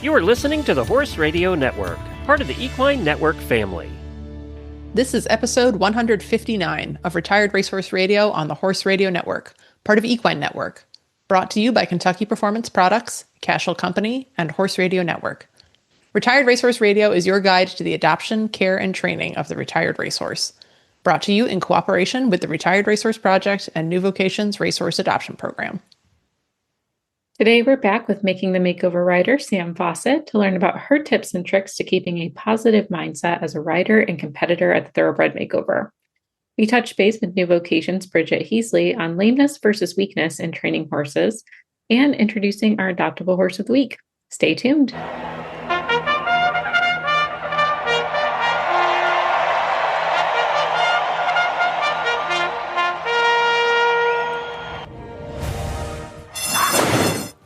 You are listening to the Horse Radio Network, part of the Equine Network family. This is episode 159 of Retired Racehorse Radio on the Horse Radio Network, part of Equine Network, brought to you by Kentucky Performance Products, Cashel Company, and Horse Radio Network. Retired Racehorse Radio is your guide to the adoption, care, and training of the retired racehorse. Brought to you in cooperation with the Retired Racehorse Project and New Vocation's Racehorse Adoption Program. Today, we're back with Making the Makeover rider, Sam Fawcett, to learn about her tips and tricks to keeping a positive mindset as a rider and competitor at the Thoroughbred Makeover. We touch base with New Vocation's Bridget Heasley on lameness versus weakness in training horses and introducing our adoptable horse of the week. Stay tuned.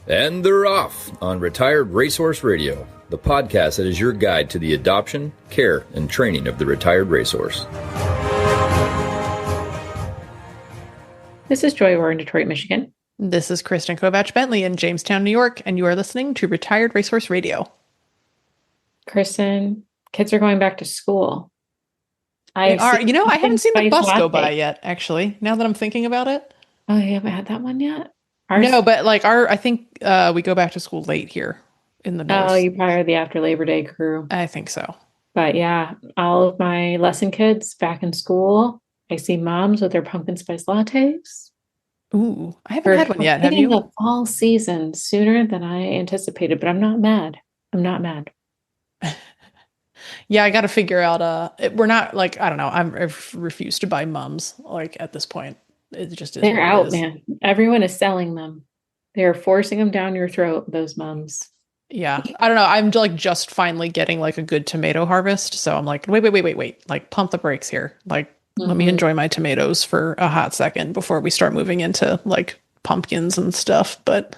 And they're off on Retired Racehorse Radio, the podcast that is your guide to the adoption, care, and training of the retired racehorse. This is Joy. We're in Detroit, Michigan. This is Kristen Kovach-Bentley in Jamestown, New York, and you are listening to Retired Racehorse Radio. Kristen, kids are going back to school. I haven't seen the bus go by yet, actually, now that I'm thinking about it. Oh, you haven't had that one yet? No, but I think we go back to school late here in the north. Oh, you probably are the after Labor Day crew. I think so. But yeah, all of my lesson kids back in school. I see moms with their pumpkin spice lattes. Ooh, I haven't had one yet. Have you? The fall season sooner than I anticipated, but I'm not mad. Yeah, I got to figure out. We're not I don't know. I've refused to buy mums at this point. It just is. They're out, man. Everyone is selling them. They're forcing them down your throat, those mums. Yeah. I don't know. I'm just finally getting a good tomato harvest. So I'm wait. Pump the brakes here. Let me enjoy my tomatoes for a hot second before we start moving into pumpkins and stuff. But,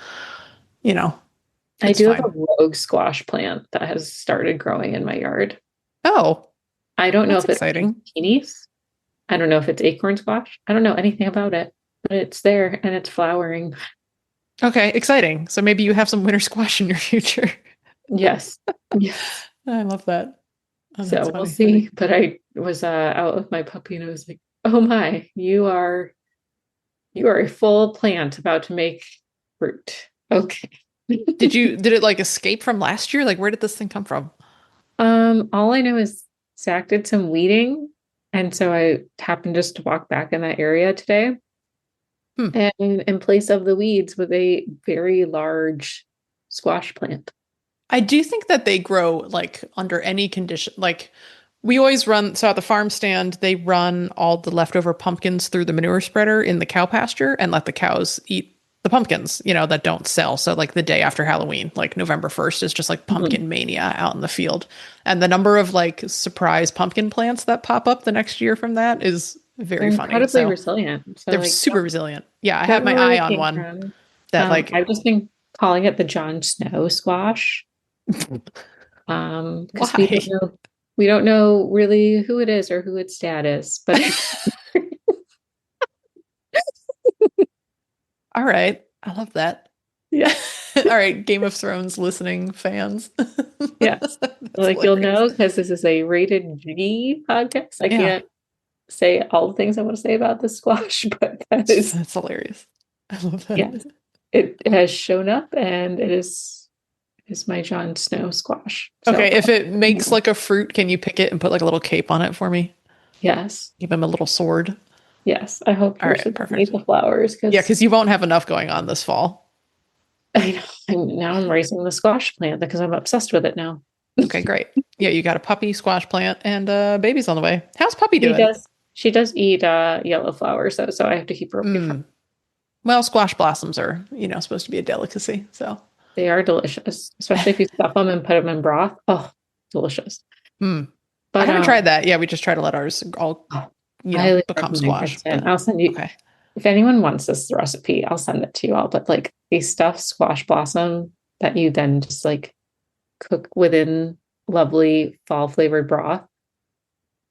I do have a rogue squash plant that has started growing in my yard. Oh, I don't know if it's exciting. Zucchinis. I don't know if it's acorn squash. I don't know anything about it, but it's there and it's flowering. Okay, exciting. So maybe you have some winter squash in your future. Yes. I love that. Oh, so we'll see. But I was out with my puppy and I was like, oh my, you are a full plant about to make fruit. Okay. Did it escape from last year? Where did this thing come from? All I know is Zach did some weeding. And so I happened just to walk back in that area today. And in place of the weeds was a very large squash plant. I do think that they grow under any condition. We always run, so at the farm stand, they run all the leftover pumpkins through the manure spreader in the cow pasture and let the cows eat the pumpkins, that don't sell. So the day after Halloween, November 1st is just pumpkin mania out in the field. And the number of surprise pumpkin plants that pop up the next year from that is very funny. Incredibly resilient. So they're super resilient. Yeah. I have my eye on one from, that I've just been calling it the Jon Snow squash. Because we don't know really who it is or who its dad is, but all right. I love that. Yeah. All right. Game of Thrones listening fans. Yes. You'll know because this is a rated G podcast. I can't say all the things I want to say about the squash, but that's hilarious. I love that. Yes. It has shown up and it is my Jon Snow squash. So, okay. If it makes a fruit, can you pick it and put a little cape on it for me? Yes. Give him a little sword. Yes, I hope all right, perfect. The flowers. Because you won't have enough going on this fall. I know. Now I'm raising the squash plant because I'm obsessed with it now. Okay, great. Yeah, you got a puppy, squash plant, and baby's on the way. How's puppy doing? She does eat yellow flowers, so I have to keep her away from. Well, squash blossoms are supposed to be a delicacy, so they are delicious, especially if you stuff them and put them in broth. Oh, delicious. But I haven't tried that. Yeah, we just try to let ours all. Become squash. I'll send you. Okay. If anyone wants this recipe, I'll send it to you all. But a stuffed squash blossom that you then just cook within lovely fall flavored broth.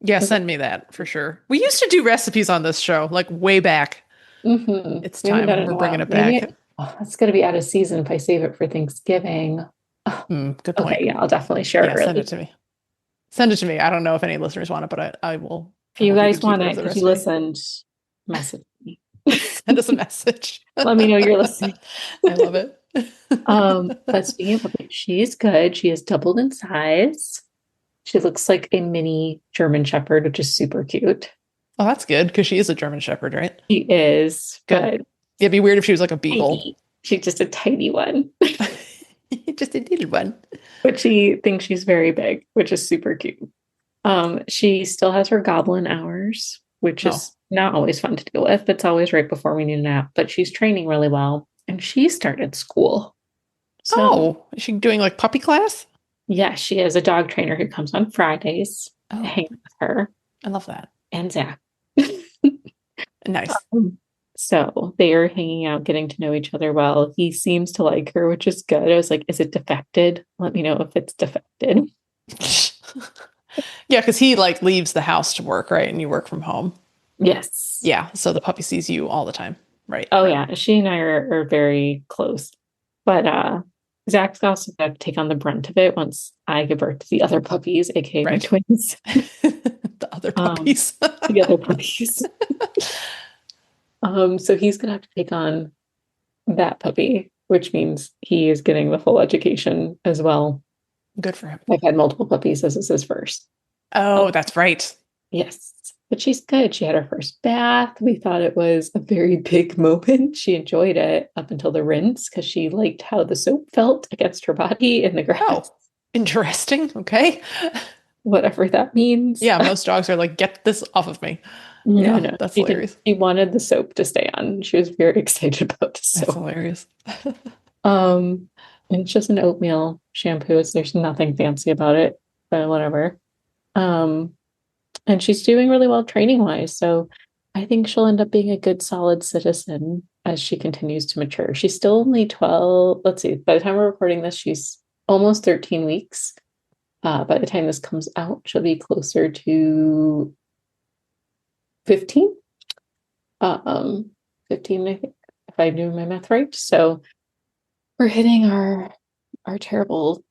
Yeah, send me that for sure. We used to do recipes on this show way back. Mm-hmm. It's time we're bringing it back. It's going to be out of season if I save it for Thanksgiving. Good point. Okay, yeah, I'll definitely share it Send early. it to me. Send it to me. I don't know if any listeners want it, but I will. If you guys want it it, because you listened, message me. Send us a message. Let me know you're listening. I love it. But speaking of puppies, she's good. She has doubled in size. She looks like a mini German Shepherd, which is super cute. Oh, that's good because she is a German Shepherd, right? She is good. It'd be weird if she was like a beagle. Tiny. She's just a tiny one. Just a little one. But she thinks she's very big, which is super cute. She still has her goblin hours, which is not always fun to deal with. It's always right before we need a nap, but she's training really well. And she started school. So, is she doing like puppy class? Yeah, she has a dog trainer who comes on Fridays to hang with her. I love that. And Zach. Nice. So they are hanging out, getting to know each other well. He seems to like her, which is good. I was like, is it defected? Let me know if it's defected. Yeah, because he like leaves the house to work, right? And you work from home. Yes. Yeah. So the puppy sees you all the time. Right. Oh, yeah. She and I are very close. But Zach's also got to take on the brunt of it once I give birth to the other puppies, aka my twins. The other puppies. The other puppies. So he's gonna have to take on that puppy, which means he is getting the full education as well. Good for him. I've had multiple puppies. This is his first. Oh, that's right. Yes. But she's good. She had her first bath. We thought it was a very big moment. She enjoyed it up until the rinse because she liked how the soap felt against her body in the grass. Oh, interesting. Okay. Whatever that means. Yeah, most dogs are like, get this off of me. No, that's hilarious. She wanted the soap to stay on. She was very excited about the soap. That's hilarious. And it's just an oatmeal shampoo. There's nothing fancy about it, but whatever. And she's doing really well training wise. So I think she'll end up being a good, solid citizen as she continues to mature. She's still only 12. Let's see. By the time we're recording this, she's almost 13 weeks. By the time this comes out, she'll be closer to 15. 15, I think, if I do my math right. So we're hitting our terrible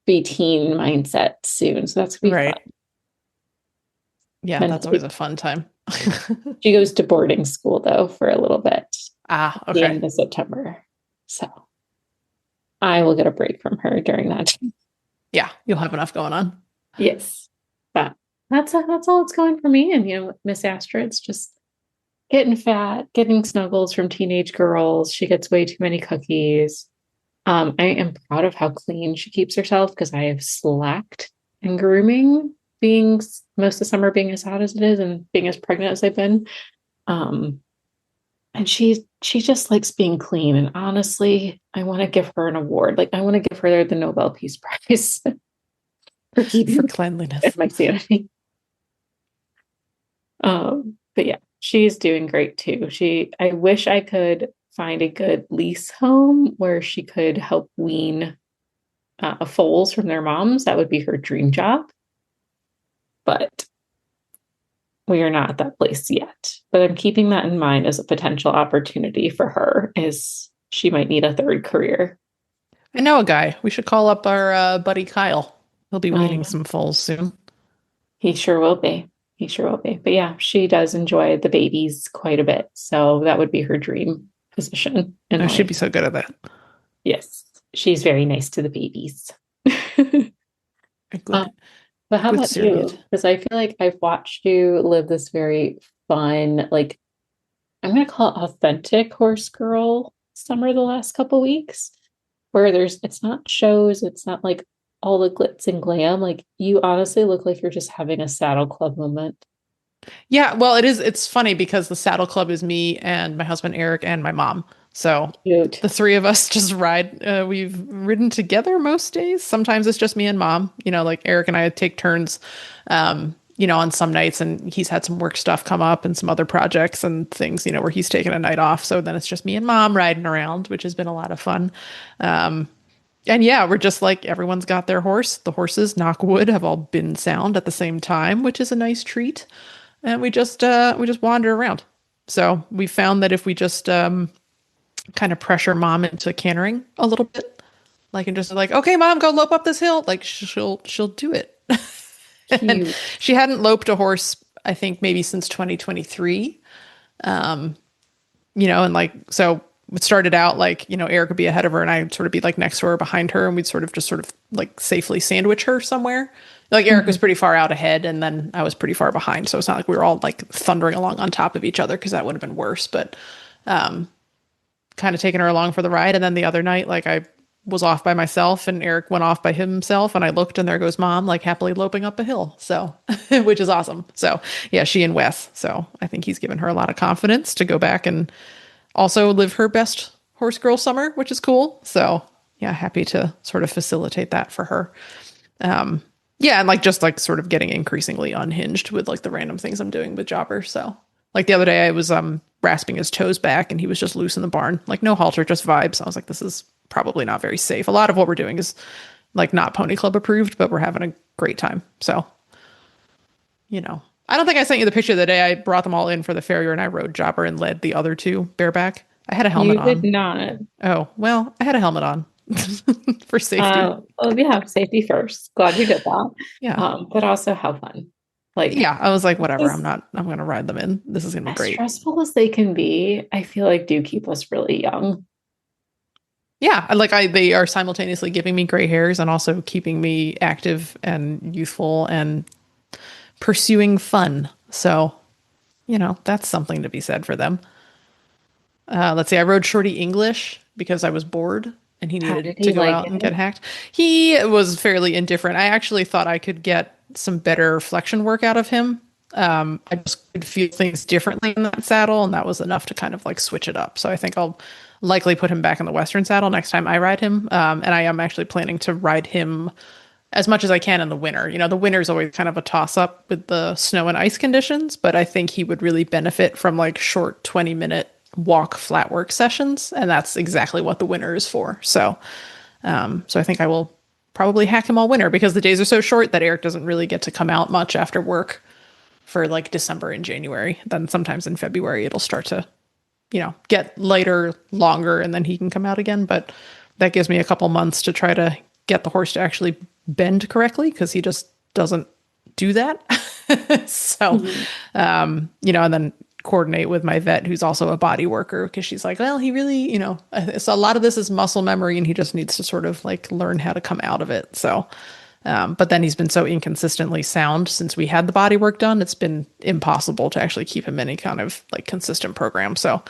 preteen mindset soon. So that's gonna be fun. Yeah, and that's always a fun time. She goes to boarding school though for a little bit. Okay. At the end of September. So I will get a break from her during that time. Yeah, you'll have enough going on. Yes. But that's all it's going for me. And Miss Astrid's just getting fat, getting snuggles from teenage girls. She gets way too many cookies. I am proud of how clean she keeps herself because I have slacked in grooming, being most of summer being as hot as it is and being as pregnant as I've been. And she just likes being clean. And honestly, I want to give her an award. Like I want to give her the Nobel Peace Prize for cleanliness. My sanity. But yeah, she's doing great too. I wish I could find a good lease home where she could help wean foals from their moms. That would be her dream job. But we are not at that place yet. But I'm keeping that in mind as a potential opportunity for her, is she might need a third career. I know a guy. We should call up our buddy Kyle. He'll be weaning some foals soon. He sure will be. But yeah, she does enjoy the babies quite a bit. So that would be her dream position. And she'd be so good at that. Yes. She's very nice to the babies. But how about you? Because I feel like I've watched you live this very fun, like I'm going to call it authentic horse girl summer the last couple weeks, where it's not shows, it's not like all the glitz and glam. Like you honestly look like you're just having a saddle club moment. Yeah, well, it is. It's funny because the saddle club is me and my husband Eric and my mom. So cute. The three of us just ride. We've ridden together most days. Sometimes it's just me and mom. Like Eric and I take turns. On some nights, and he's had some work stuff come up and some other projects and things. Where he's taken a night off. So then it's just me and mom riding around, which has been a lot of fun. And yeah, we're just like everyone's got their horse. The horses, knock wood, have all been sound at the same time, which is a nice treat. And we just wander around. So we found that if we just kind of pressure mom into cantering a little bit, Like, and just like, okay, mom, go lope up this hill. Like she'll do it. And she hadn't loped a horse, I think maybe since 2023. And like, so it started out like, Eric would be ahead of her and I'd sort of be like next to her, behind her, and we'd sort of like safely sandwich her somewhere. Like Eric was pretty far out ahead and then I was pretty far behind. So it's not like we were all like thundering along on top of each other, because that would have been worse. But kind of taking her along for the ride. And then the other night, like I was off by myself and Eric went off by himself, and I looked and there goes mom, like happily loping up a hill. So, which is awesome. So yeah, she and Wes. So I think he's given her a lot of confidence to go back and also live her best horse girl summer, which is cool. So yeah, happy to sort of facilitate that for her. Yeah. And like, just like sort of getting increasingly unhinged with like the random things I'm doing with Jobber. So like the other day I was, rasping his toes back and he was just loose in the barn, like no halter, just vibes. I was like, this is probably not very safe. A lot of what we're doing is like not Pony Club approved, but we're having a great time. So, I don't think I sent you the picture of the day I brought them all in for the farrier and I rode Jobber and led the other two bareback. I had a helmet on. You did not. Oh, well, I had a helmet on for safety. Yeah, safety first. Glad you did that. Yeah. But also have fun. Like, yeah, I was like, whatever, I'm going to ride them in. This is going to be great. Stressful as they can be, I feel like do keep us really young. Yeah, they are simultaneously giving me gray hairs and also keeping me active and youthful and pursuing fun. So, that's something to be said for them. Let's see, I rode Shorty English because I was bored and he needed to go out and get hacked. He was fairly indifferent. I actually thought I could get some better flexion work out of him. I just could feel things differently in that saddle, and that was enough to kind of like switch it up. So I think I'll likely put him back in the Western saddle next time I ride him. And I am actually planning to ride him as much as I can in the winter. The winter is always kind of a toss up with the snow and ice conditions, but I think he would really benefit from like short 20-minute walk flat work sessions. And that's exactly what the winter is for. So I think I will probably hack him all winter, because the days are so short that Eric doesn't really get to come out much after work for like December and January. Then sometimes in February, it'll start to, get lighter, longer, and then he can come out again. But that gives me a couple months to try to get the horse to actually bend correctly, because he just doesn't do that. So, and then coordinate with my vet, who's also a body worker, because she's like, well, he really, so a lot of this is muscle memory and he just needs to sort of like learn how to come out of it. So, but then he's been so inconsistently sound since we had the body work done, it's been impossible to actually keep him in any kind of like consistent program. So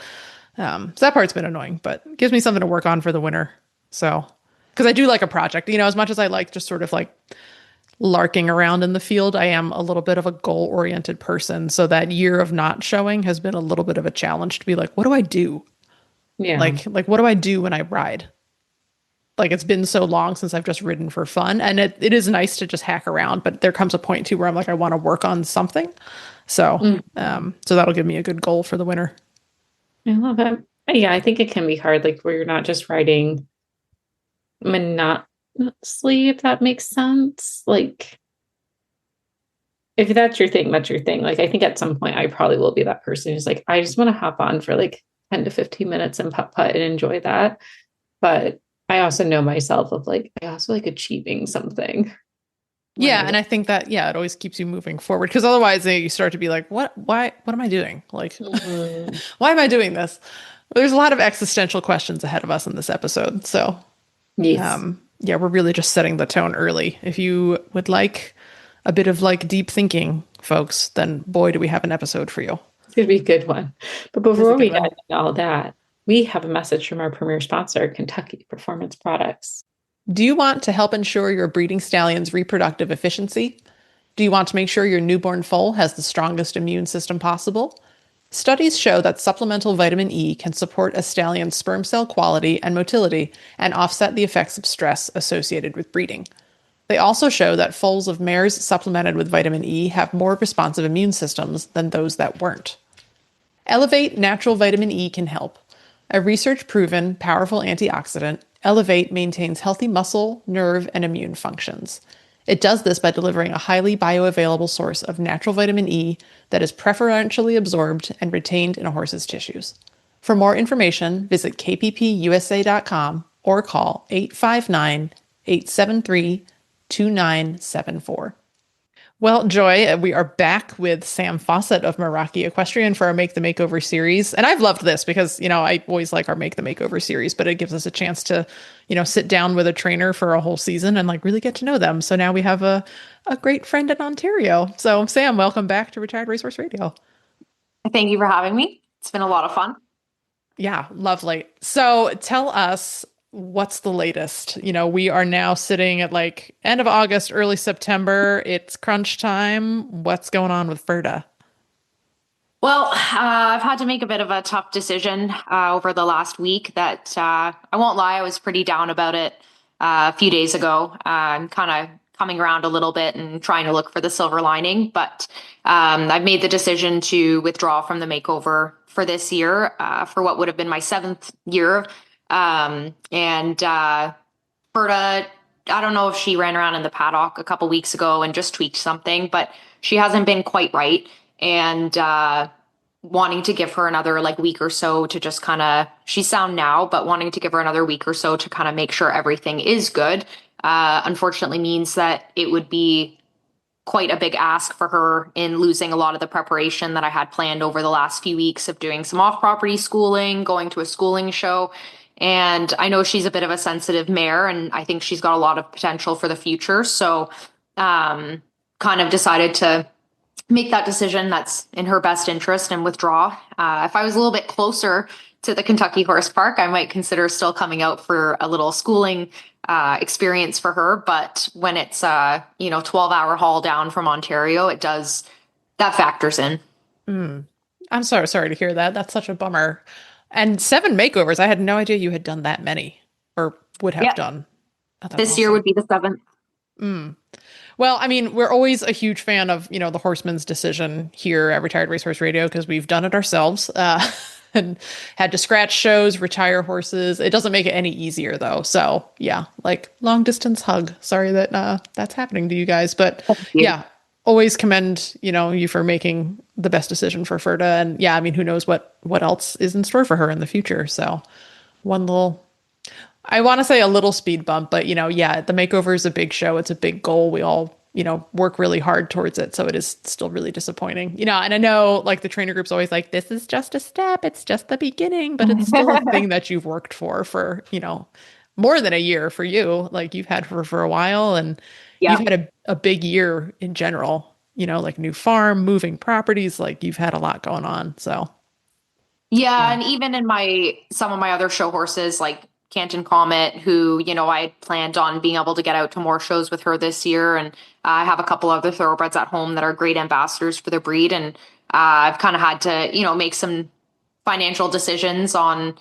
that part's been annoying, but gives me something to work on for the winter. So, because I do like a project, as much as I like just sort of like larking around in the field, I am a little bit of a goal-oriented person. So that year of not showing has been a little bit of a challenge to be like, what do I do? Yeah. Like what do I do when I ride? Like, it's been so long since I've just ridden for fun, and it is nice to just hack around, but there comes a point too where I'm like, I want to work on something. So, so that'll give me a good goal for the winter. I love it. Yeah. I think it can be hard, like where you're not just riding monotonously, if that makes sense. Like, if that's your thing, that's your thing. Like, I think at some point I probably will be that person who's like, I just want to hop on for like 10 to 15 minutes and putt and enjoy that. But I also know myself of like, I also like achieving something. Yeah. And I think that, it always keeps you moving forward, because otherwise you start to be like, what am I doing? Like, why am I doing this? There's a lot of existential questions ahead of us in this episode. So yes. We're really just setting the tone early. If you would like a bit of like deep thinking, folks, then boy, do we have an episode for you. It's going to be a good one. But before we get into all that, we have a message from our premier sponsor, Kentucky Performance Products. Do you want to help ensure your breeding stallion's reproductive efficiency? Do you want to make sure your newborn foal has the strongest immune system possible? Studies show that supplemental vitamin E can support a stallion's sperm cell quality and motility and offset the effects of stress associated with breeding. They also show that foals of mares supplemented with vitamin E have more responsive immune systems than those that weren't. Elevate Natural Vitamin E can help. A research-proven, powerful antioxidant, Elevate maintains healthy muscle, nerve, and immune functions. It does this by delivering a highly bioavailable source of natural vitamin E that is preferentially absorbed and retained in a horse's tissues. For more information, visit kppusa.com or call 859-873-2974. Well, Joy, we are back with Sam Fawcett of Meraki Equestrian for our Make the Makeover series. And I've loved this because, I always like our Make the Makeover series, but it gives us a chance to, sit down with a trainer for a whole season and really get to know them. So now we have a great friend in Ontario. So Sam, welcome back to Retired Racehorse Radio. Thank you for having me. It's been a lot of fun. Yeah, lovely. So tell us, what's the latest? We are now sitting at end of August, early September. It's crunch time. What's going on with Ferda? Well, I've had to make a bit of a tough decision over the last week that I won't lie, I was pretty down about it a few days ago. I'm kind of coming around a little bit and trying to look for the silver lining, but I've made the decision to withdraw from the makeover for this year for what would have been my 7th year. Berta, I don't know if she ran around in the paddock a couple weeks ago and just tweaked something, but she hasn't been quite right. And wanting to give her another week or so to just she's sound now, but wanting to give her another week or so to make sure everything is good, unfortunately means that it would be quite a big ask for her in losing a lot of the preparation that I had planned over the last few weeks of doing some off-property schooling, going to a schooling show. And I know she's a bit of a sensitive mare, and I think she's got a lot of potential for the future. So kind of decided to make that decision that's in her best interest and withdraw. If I was a little bit closer to the Kentucky Horse Park, I might consider still coming out for a little schooling experience for her. But when it's 12-hour haul down from Ontario, that factors in. I'm so sorry to hear that. That's such a bummer. And 7 makeovers. I had no idea you had done that many, or would have done. Oh, this year would be the 7th. Well, I mean, we're always a huge fan of, the horseman's decision here at Retired Racehorse Radio because we've done it ourselves and had to scratch shows, retire horses. It doesn't make it any easier, though. So, yeah, long distance hug. Sorry that that's happening to you guys. But yeah, always commend, you for making the best decision for Ferda. And yeah, I mean, who knows what else is in store for her in the future. So I want to say a little speed bump, but the makeover is a big show. It's a big goal. We all, work really hard towards it. So it is still really disappointing, and I know the trainer group's always this is just a step. It's just the beginning, but it's still a thing that you've worked for, more than a year for you. You've had for a while, and you've had a big year in general, new farm, moving properties, you've had a lot going on. So. Yeah. And even in some of my other show horses, Canton Comet, who, I planned on being able to get out to more shows with her this year. And I have a couple other thoroughbreds at home that are great ambassadors for the breed. And I've kind of had to, make some financial decisions on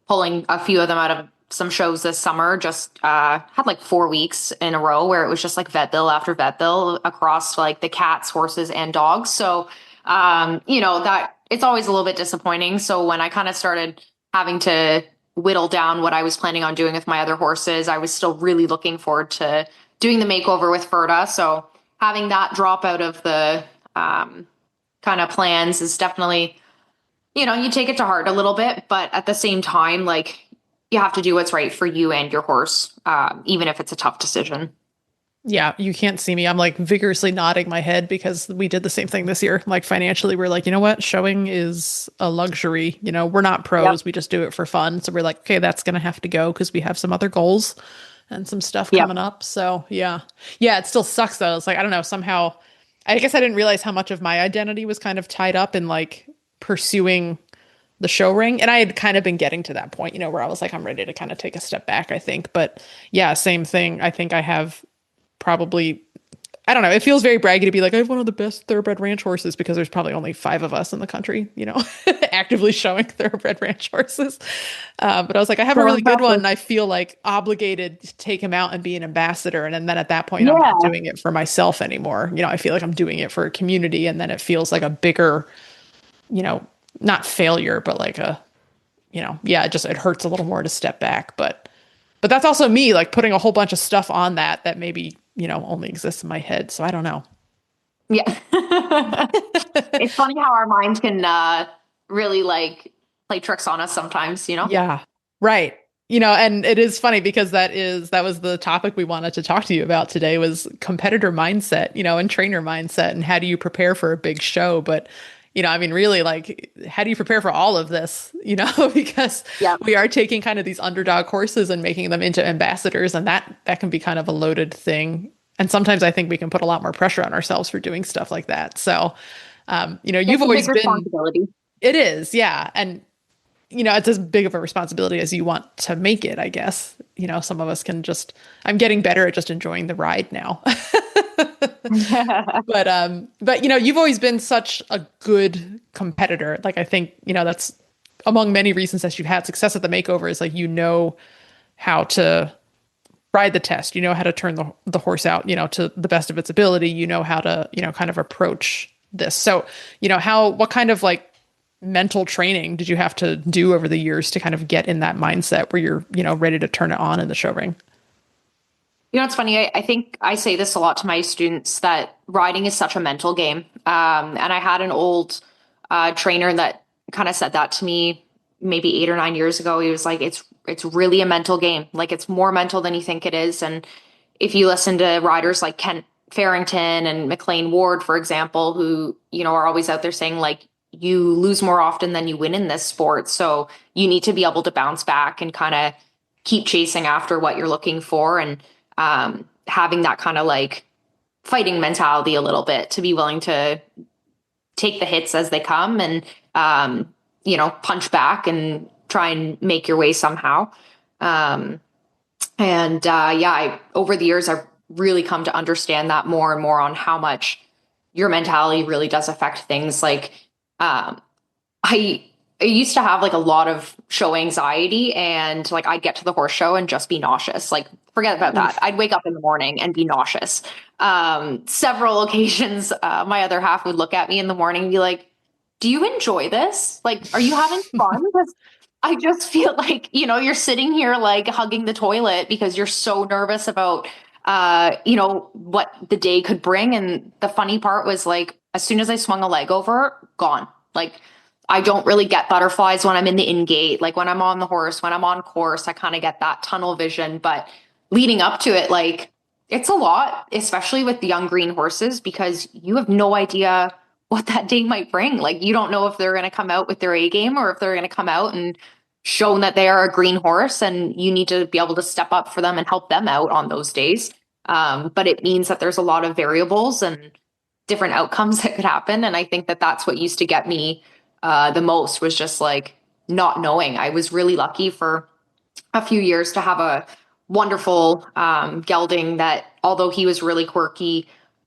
pulling a few of them out of some shows this summer. Just had 4 weeks in a row where it was just vet bill after vet bill across the cats, horses, and dogs. So, that it's always a little bit disappointing. So when I kind of started having to whittle down what I was planning on doing with my other horses, I was still really looking forward to doing the makeover with Ferda. So having that drop out of the kind of plans is definitely, you take it to heart a little bit, but at the same time, you have to do what's right for you and your horse, even if it's a tough decision. Yeah, you can't see me. I'm vigorously nodding my head because we did the same thing this year. Financially, we're you know what? Showing is a luxury. We're not pros. Yep. We just do it for fun. So we're okay, that's going to have to go because we have some other goals and some stuff coming up. So yeah. Yeah, it still sucks though. It's I don't know, somehow, I guess I didn't realize how much of my identity was kind of tied up in pursuing the show ring. And I had kind of been getting to that point, where I was I'm ready to kind of take a step back, I think. But yeah, same thing. I think I have probably, I don't know, it feels very braggy to be I have one of the best thoroughbred ranch horses because there's probably only 5 of us in the country, actively showing thoroughbred ranch horses. But I was I have a really good one. And I feel obligated to take him out and be an ambassador. And then at that point, I'm not doing it for myself anymore. I feel I'm doing it for a community. And then it feels a bigger, not failure, but it hurts a little more to step back. But that's also me putting a whole bunch of stuff on that maybe, only exists in my head. So I don't know. Yeah. It's funny how our minds can really play tricks on us sometimes, Yeah. Right. And it is funny because that was the topic we wanted to talk to you about today was competitor mindset, and trainer mindset and how do you prepare for a big show. But, really like, how do you prepare for all of this, because Yeah. we are taking kind of these underdog horses and making them into ambassadors, and that can be kind of a loaded thing. And sometimes I think we can put a lot more pressure on ourselves for doing stuff like that. So, you've always been, responsibility. it is. Yeah. And it's as big of a responsibility as you want to make it, I guess. Some of us can I'm getting better at just enjoying the ride now. But you've always been such a good competitor. Like, I think, that's among many reasons that you've had success at the makeover is like, how to ride the test, how to turn the horse out, to the best of its ability, how to, kind of approach this. So, what kind of like mental training did you have to do over the years to kind of get in that mindset where you're, ready to turn it on in the show ring? It's funny. I think I say this a lot to my students that riding is such a mental game. And I had an old trainer that kind of said that to me maybe 8 or 9 years ago. He was like, it's really a mental game. Like, it's more mental than you think it is. And if you listen to riders like Kent Farrington and McLean Ward, for example, who, are always out there saying like, you lose more often than you win in this sport. So you need to be able to bounce back and kind of keep chasing after what you're looking for. And having that kind of like fighting mentality a little bit to be willing to take the hits as they come and, punch back and try and make your way somehow. Over the years, I've really come to understand that more and more on how much your mentality really does affect things. Like, I used to have like a lot of show anxiety, and like I'd get to the horse show and just be nauseous. Like, forget about that. I'd wake up in the morning and be nauseous. Several occasions, my other half would look at me in the morning and be like, do you enjoy this? Like, are you having fun? Because I just feel like, you're sitting here like hugging the toilet because you're so nervous about, what the day could bring. And the funny part was like, as soon as I swung a leg over, gone. Like, I don't really get butterflies when I'm in the in-gate. Like, when I'm on the horse, when I'm on course, I kind of get that tunnel vision. But leading up to it, like, it's a lot, especially with the young green horses, because you have no idea what that day might bring. Like, you don't know if they're going to come out with their A game or if they're going to come out and show that they are a green horse, and you need to be able to step up for them and help them out on those days. But it means that there's a lot of variables and different outcomes that could happen. And I think that that's what used to get me the most, was just like not knowing. I was really lucky for a few years to have a wonderful gelding that, although he was really quirky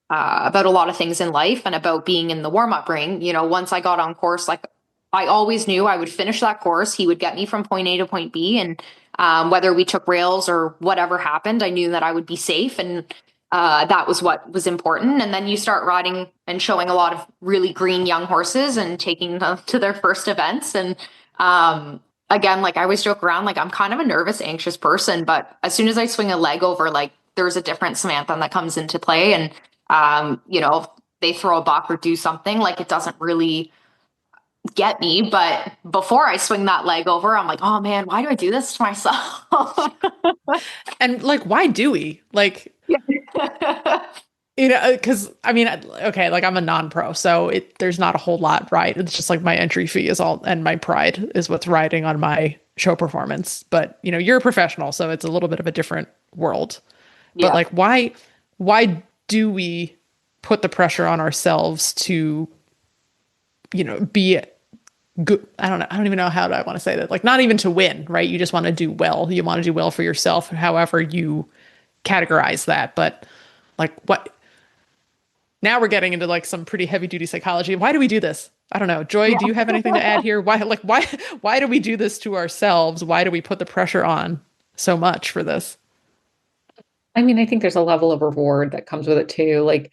about a lot of things in life and about being in the warm-up ring, once I got on course, like, I always knew I would finish that course. He would get me from point A to point B. And whether we took rails or whatever happened, I knew that I would be safe. And that was what was important. And then you start riding and showing a lot of really green young horses and taking them to their first events. And again, like, I always joke around, like, I'm kind of a nervous, anxious person, but as soon as I swing a leg over, like, there's a different Samantha that comes into play. And, if they throw a buck or do something, like, it doesn't really get me. But before I swing that leg over, I'm like, oh man, why do I do this to myself? And like, why do we? Like, because I mean, okay, like, I'm a non-pro, so there's not a whole lot, right? It's just like my entry fee is all, and my pride is what's riding on my show performance. But you're a professional, so it's a little bit of a different world. But like, why do we put the pressure on ourselves to, be good? I don't know. I don't even know how I want to say that. Like, not even to win, right? You just want to do well. You want to do well for yourself, however you categorize that. But like, what? Now we're getting into like some pretty heavy duty psychology. Why do we do this? I don't know. Joy, do you have anything to add here? Why do we do this to ourselves? Why do we put the pressure on so much for this? I mean, I think there's a level of reward that comes with it too. Like,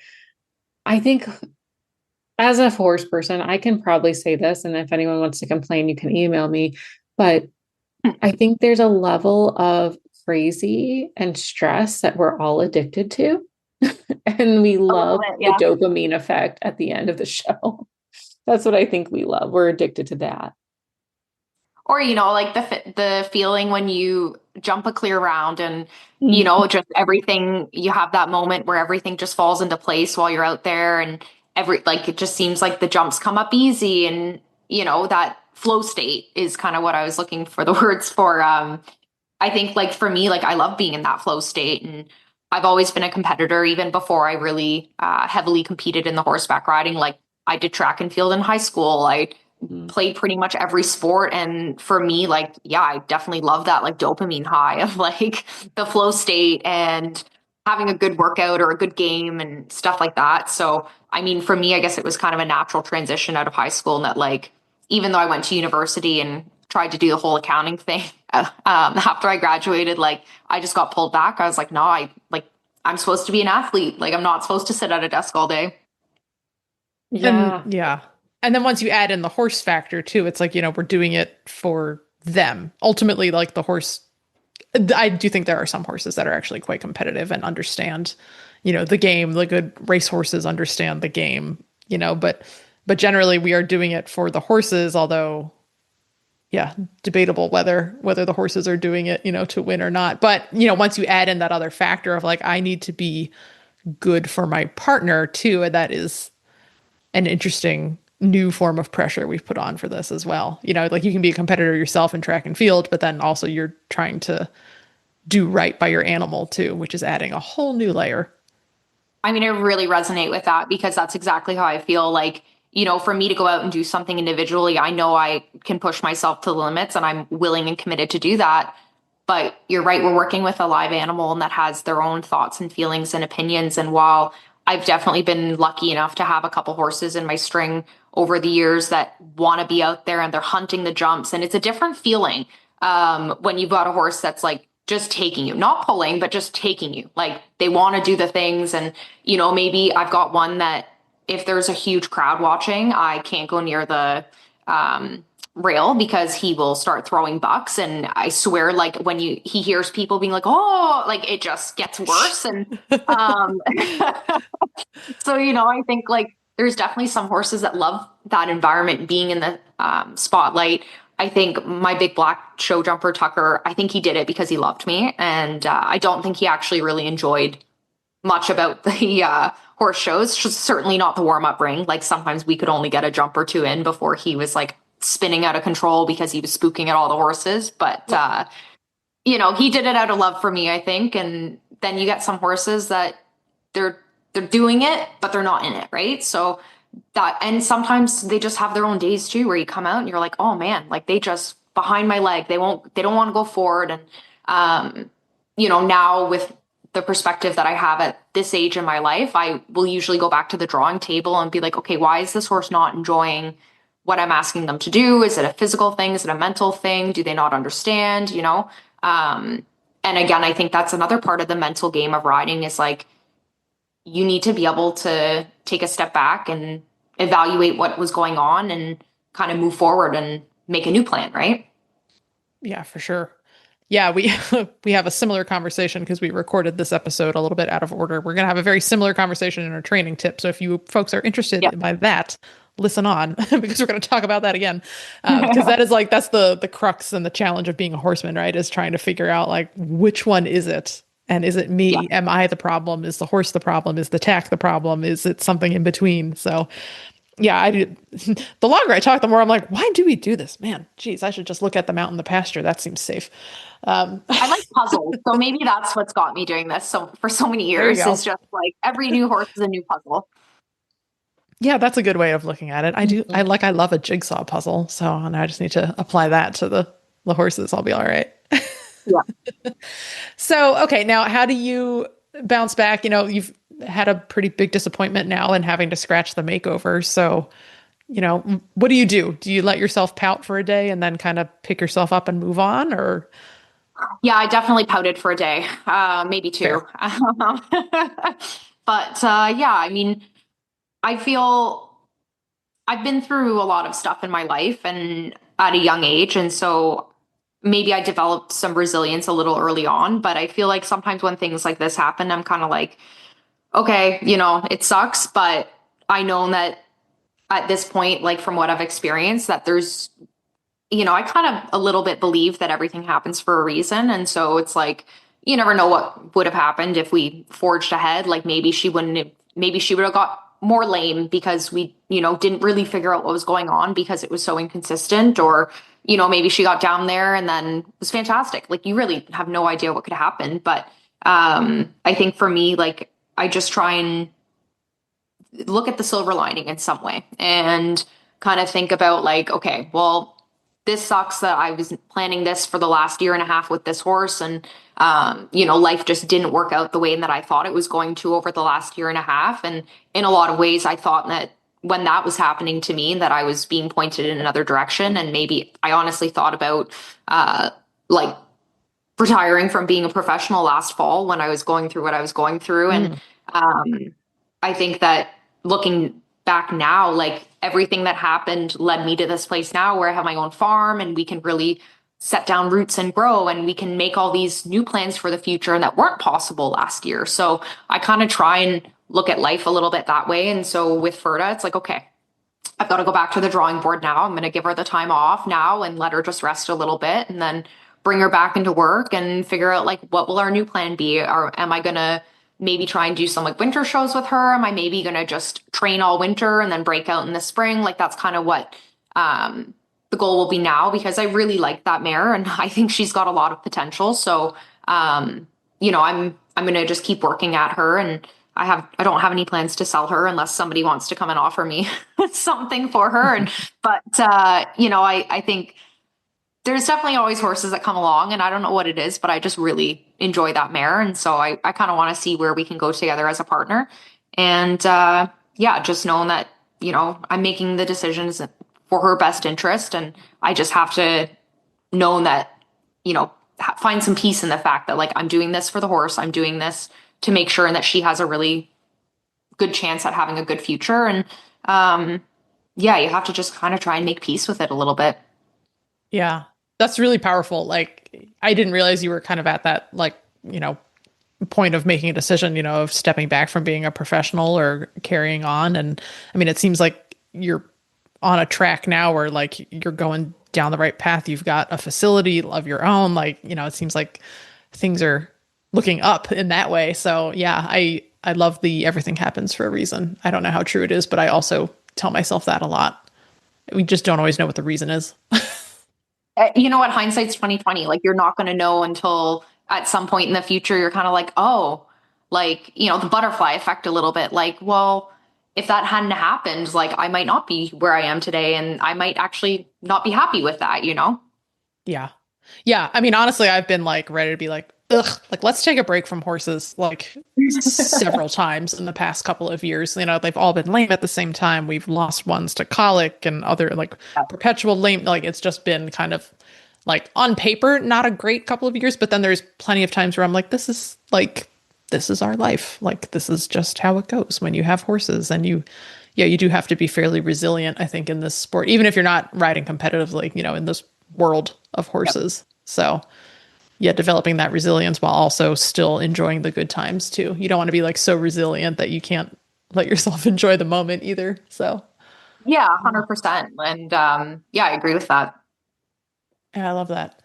I think as a horse person, I can probably say this, and if anyone wants to complain, you can email me. But I think there's a level of crazy and stress that we're all addicted to. And we love the dopamine effect at the end of the show. That's what I think we love. We're addicted to that. Or, like the feeling when you jump a clear round and, just everything, you have that moment where everything just falls into place while you're out there and it just seems like the jumps come up easy and, that flow state is kind of what I was looking for the words for. I think like for me, like I love being in that flow state and I've always been a competitor even before I really heavily competed in the horseback riding. Like I did track and field in high school. I played pretty much every sport. And for me, like, yeah, I definitely love that like dopamine high of like the flow state and having a good workout or a good game and stuff like that. So, I mean, for me, I guess it was kind of a natural transition out of high school and that like, even though I went to university and tried to do the whole accounting thing, after I graduated, like I just got pulled back. I was like, no, I'm supposed to be an athlete. Like I'm not supposed to sit at a desk all day. Yeah. Yeah. And then once you add in the horse factor too, it's like, we're doing it for them. Ultimately, like the horse, I do think there are some horses that are actually quite competitive and understand, the game. The good race horses understand the game, but generally we are doing it for the horses, although yeah, debatable whether the horses are doing it, to win or not. But, once you add in that other factor of like, I need to be good for my partner too, and that is an interesting new form of pressure we've put on for this as well. Like you can be a competitor yourself in track and field, but then also you're trying to do right by your animal too, which is adding a whole new layer. I mean, I really resonate with that because that's exactly how I feel. Like, for me to go out and do something individually, I know I can push myself to the limits and I'm willing and committed to do that. But you're right, we're working with a live animal and that has their own thoughts and feelings and opinions. And while I've definitely been lucky enough to have a couple horses in my string over the years that want to be out there and they're hunting the jumps, and it's a different feeling when you've got a horse that's like just taking you, not pulling, but just taking you. Like they want to do the things. And, maybe I've got one that if there's a huge crowd watching, I can't go near the rail because he will start throwing bucks. And I swear, like when he hears people being like, oh, like it just gets worse. And so, I think like there's definitely some horses that love that environment, being in the spotlight. I think my big black show jumper, Tucker, I think he did it because he loved me. And I don't think he actually really enjoyed much about the horse shows, certainly not the warm-up ring. Like sometimes we could only get a jump or two in before he was like spinning out of control because he was spooking at all the horses. But, he did it out of love for me, I think. And then you get some horses that they're doing it, but they're not in it, right? So that, and sometimes they just have their own days too, where you come out and you're like, oh man, like they just behind my leg, they don't want to go forward. And, now with the perspective that I have at this age in my life, I will usually go back to the drawing table and be like, okay, why is this horse not enjoying what I'm asking them to do? Is it a physical thing? Is it a mental thing? Do they not understand? And again, I think that's another part of the mental game of riding is like, you need to be able to take a step back and evaluate what was going on and kind of move forward and make a new plan, right? Yeah, for sure. Yeah, we we have a similar conversation because we recorded this episode a little bit out of order. We're going to have a very similar conversation in our training tip. So if you folks are interested by that, listen on because we're going to talk about that again. Because that is like, that's the crux and the challenge of being a horseman, right? Is trying to figure out like, which one is it? And is it me? Yeah. Am I the problem? Is the horse the problem? Is the tack the problem? Is it something in between? So yeah, I do. The longer I talk, the more I'm like, why do we do this? Man, geez, I should just look at them out in the pasture. That seems safe. I like puzzles. So maybe that's what's got me doing this. So for so many years, it's just like every new horse is a new puzzle. Yeah, that's a good way of looking at it. I do. I love a jigsaw puzzle. So I just need to apply that to the horses. I'll be all right. Yeah. So, okay. Now, how do you bounce back? You've had a pretty big disappointment now in having to scratch the makeover. So, what do you do? Do you let yourself pout for a day and then kind of pick yourself up and move on, or? Yeah, I definitely pouted for a day, maybe two. But yeah, I mean, I feel I've been through a lot of stuff in my life and at a young age. And so maybe I developed some resilience a little early on, but I feel like sometimes when things like this happen, I'm kind of like, okay, it sucks, but I know that at this point, like from what I've experienced, that there's, I kind of a little bit believe that everything happens for a reason. And so it's like, you never know what would have happened if we forged ahead. Like maybe she would have got more lame because we, didn't really figure out what was going on because it was so inconsistent, or, maybe she got down there and then it was fantastic. Like you really have no idea what could happen. But I think for me, like I just try and look at the silver lining in some way and kind of think about like, okay, well, this sucks that I was planning this for the last year and a half with this horse. And, life just didn't work out the way that I thought it was going to over the last year and a half. And in a lot of ways, I thought that when that was happening to me, that I was being pointed in another direction. And maybe I honestly thought about, like retiring from being a professional last fall when I was going through what I was going through. And, I think that looking back now, like everything that happened led me to this place now where I have my own farm and we can really set down roots and grow, and we can make all these new plans for the future and that weren't possible last year. So I kind of try and look at life a little bit that way. And so with Ferda, it's like, okay, I've got to go back to the drawing board now. I'm going to give her the time off now and let her just rest a little bit, and then bring her back into work and figure out like, what will our new plan be? Or am I going to maybe try and do some like winter shows with her? Am I maybe going to just train all winter and then break out in the spring? Like that's kind of what the goal will be now, because I really like that mare and I think she's got a lot of potential. So, I'm going to just keep working at her, and I don't have any plans to sell her unless somebody wants to come and offer me something for her. But I think there's definitely always horses that come along, and I don't know what it is, but I just really enjoy that mare. And so I kind of want to see where we can go together as a partner. And just knowing that, I'm making the decisions for her best interest. And I just have to know that, find some peace in the fact that like, I'm doing this for the horse. I'm doing this to make sure that she has a really good chance at having a good future. And you have to just kind of try and make peace with it a little bit. Yeah. That's really powerful. Like, I didn't realize you were kind of at that, like, point of making a decision, of stepping back from being a professional or carrying on. And I mean, it seems like you're on a track now where like you're going down the right path. You've got a facility of your own. Like, it seems like things are looking up in that way. So yeah, I love the everything happens for a reason. I don't know how true it is, but I also tell myself that a lot. We just don't always know what the reason is. You know what? Hindsight's 2020. Like you're not going to know until at some point in the future, you're kind of like, oh, like, the butterfly effect a little bit. Like, well, if that hadn't happened, like I might not be where I am today, and I might actually not be happy with that, Yeah. Yeah. I mean, honestly, I've been like ready to be like, ugh, like let's take a break from horses like several times in the past couple of years. They've all been lame at the same time. We've lost ones to colic and other like perpetual lame. Like it's just been kind of like on paper, not a great couple of years, but then there's plenty of times where I'm like, this is our life. Like, this is just how it goes when you have horses. And you do have to be fairly resilient, I think, in this sport, even if you're not riding competitively, in this world of horses. Yep. So yeah, developing that resilience while also still enjoying the good times too. You don't want to be like so resilient that you can't let yourself enjoy the moment either. So yeah, 100%. And I agree with that. Yeah, I love that.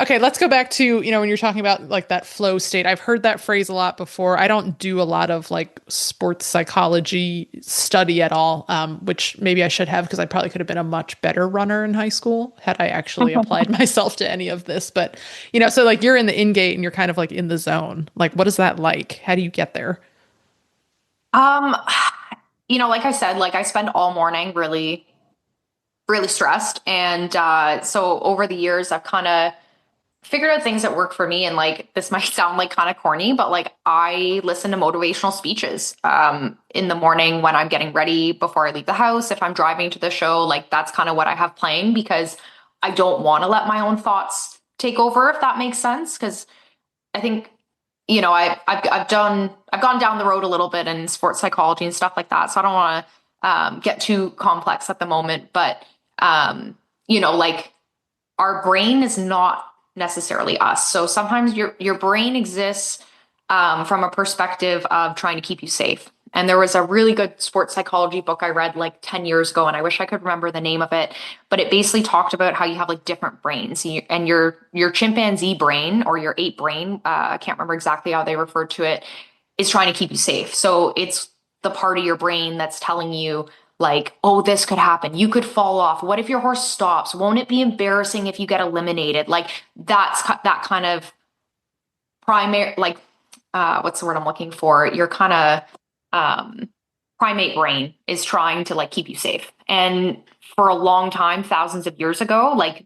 Okay, let's go back to, when you're talking about like that flow state. I've heard that phrase a lot before. I don't do a lot of like sports psychology study at all, which maybe I should have, because I probably could have been a much better runner in high school had I actually applied myself to any of this. But, so like you're in the in-gate and you're kind of like in the zone. Like, what is that like? How do you get there? Like I said, like I spend all morning really, really stressed. And so over the years, I've kind of figured out things that work for me. And like, this might sound like kind of corny, but like I listen to motivational speeches in the morning when I'm getting ready before I leave the house. If I'm driving to the show, like that's kind of what I have playing, because I don't want to let my own thoughts take over, if that makes sense. Because I think, I've gone down the road a little bit in sports psychology and stuff like that. So I don't want to get too complex at the moment, but like our brain is not necessarily us. So sometimes your brain exists from a perspective of trying to keep you safe. And there was a really good sports psychology book I read like 10 years ago, and I wish I could remember the name of it, but it basically talked about how you have like different brains. And your chimpanzee brain, or your ape brain, I can't remember exactly how they referred to it, is trying to keep you safe. So it's the part of your brain that's telling you like, oh, this could happen. You could fall off. What if your horse stops? Won't it be embarrassing if you get eliminated? Like that's that kind of primary, like, what's the word I'm looking for? Your kind of primate brain is trying to like keep you safe. And for a long time, thousands of years ago, like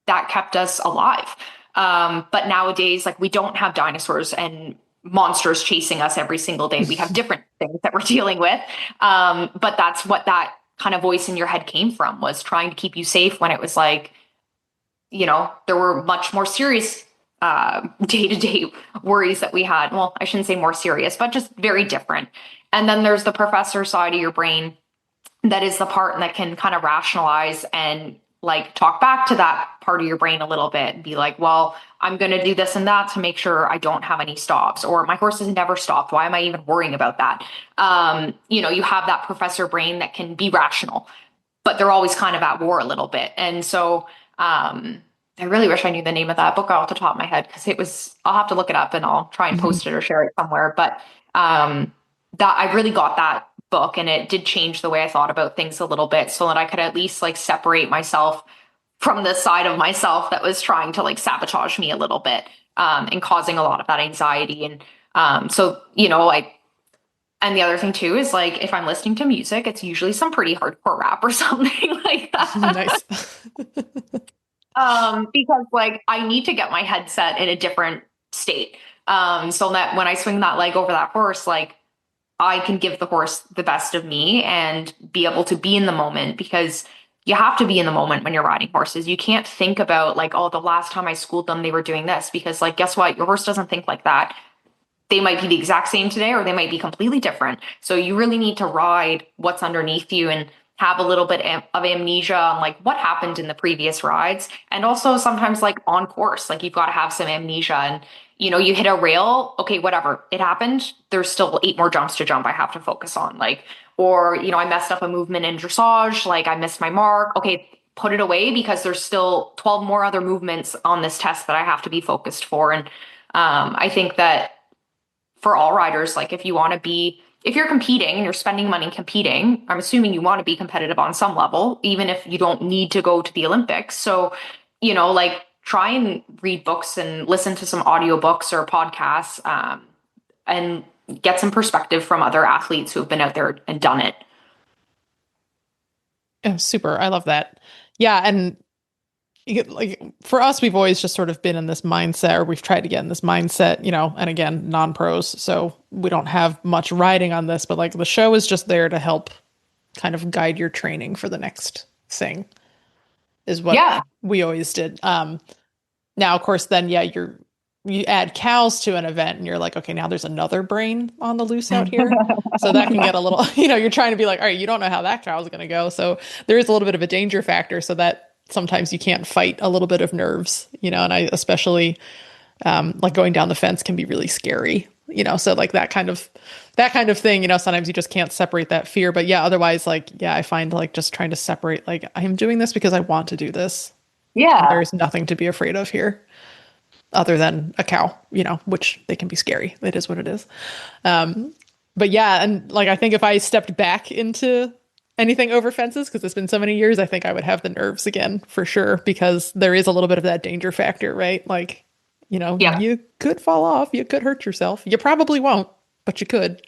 that kept us alive. But nowadays, like we don't have dinosaurs and monsters chasing us every single day. We have different things that we're dealing with. But that's what that kind of voice in your head came from, was trying to keep you safe, when it was like, you know, there were much more serious day-to-day worries that we had. Well, I shouldn't say more serious, but just very different. And then there's the professor side of your brain that is the part that can kind of rationalize and like talk back to that part of your brain a little bit and be like, well, I'm going to do this and that to make sure I don't have any stops, or my horse has never stopped. Why am I even worrying about that? You know, you have that professor brain that can be rational, but they're always kind of at war a little bit. And so I really wish I knew the name of that book off the top of my head, because I'll have to look it up and I'll try and post it or share it somewhere. But that I really got that book, and it did change the way I thought about things a little bit, so that I could at least like separate myself from the side of myself that was trying to like sabotage me a little bit, and causing a lot of that anxiety. And so, you know, and the other thing too is like, if I'm listening to music, it's usually some pretty hardcore rap or something like that. Nice. Because like I need to get my headset in a different state. So that when I swing that leg over that horse, like I can give the horse the best of me and be able to be in the moment, because you have to be in the moment when you're riding horses. You can't think about like, oh, the last time I schooled them, they were doing this, because like, guess what? Your horse doesn't think like that. They might be the exact same today, or they might be completely different. So you really need to ride what's underneath you and have a little bit of amnesia on like what happened in the previous rides. And also sometimes like on course, like you've got to have some amnesia, and you know, you hit a rail, okay, whatever, it happened. There's still 8 more jumps to jump I have to focus on. Like, or, you know, I messed up a movement in dressage, like I missed my mark. Okay, put it away, because there's still 12 more other movements on this test that I have to be focused for. And I think that for all riders, like if you're competing and you're spending money competing, I'm assuming you want to be competitive on some level, even if you don't need to go to the Olympics. So, you know, like try and read books and listen to some audiobooks or podcasts, and get some perspective from other athletes who have been out there and done it. Yeah, super. I love that. Yeah. And like for us, we've always just sort of been in this mindset, or we've tried to get in this mindset, you know, and again, non-pros. So we don't have much riding on this, but like the show is just there to help kind of guide your training for the next thing, is what we always did. Now, of course, then, you add cows to an event and you're like, okay, now there's another brain on the loose out here. So that can get a little, you know, you're trying to be like, all right, you don't know how that cow is going to go. So there is a little bit of a danger factor, so that sometimes you can't fight a little bit of nerves, you know, and I especially like going down the fence can be really scary, you know, so like that kind of thing, you know, sometimes you just can't separate that fear. But yeah, otherwise, like, yeah, I find like just trying to separate, like, I'm doing this because I want to do this. Yeah. And there's nothing to be afraid of here other than a cow, you know, which they can be scary. It is what it is. But yeah, and like, I think if I stepped back into anything over fences, because it's been so many years, I think I would have the nerves again for sure, because there is a little bit of that danger factor, right? Like, you know, you could fall off, you could hurt yourself. You probably won't, but you could.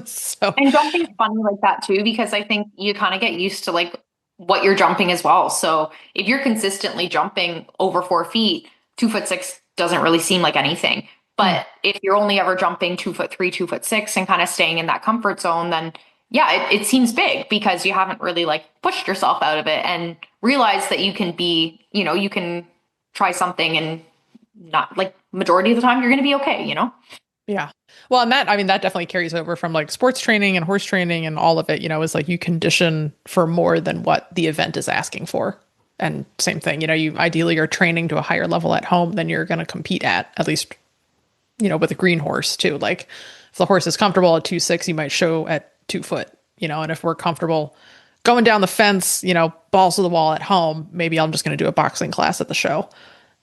So, and jumping's funny like that too, because I think you kind of get used to like what you're jumping as well. So if you're consistently jumping over 4 feet, 2'6" doesn't really seem like anything. But if you're only ever jumping 2'3", 2'6", and kind of staying in that comfort zone, then yeah, it seems big, because you haven't really like pushed yourself out of it and realized that you can be, you know, you can try something and not, like, majority of the time you're going to be okay, you know? Yeah. Well, and that, I mean, that definitely carries over from like sports training and horse training and all of it, you know, is like you condition for more than what the event is asking for. And same thing, you know, you ideally are training to a higher level at home than you're going to compete at least with a green horse too. Like if the horse is comfortable at 2.6, you might show at 2 foot, and if we're comfortable going down the fence, balls to the wall at home, maybe I'm just going to do a boxing class at the show,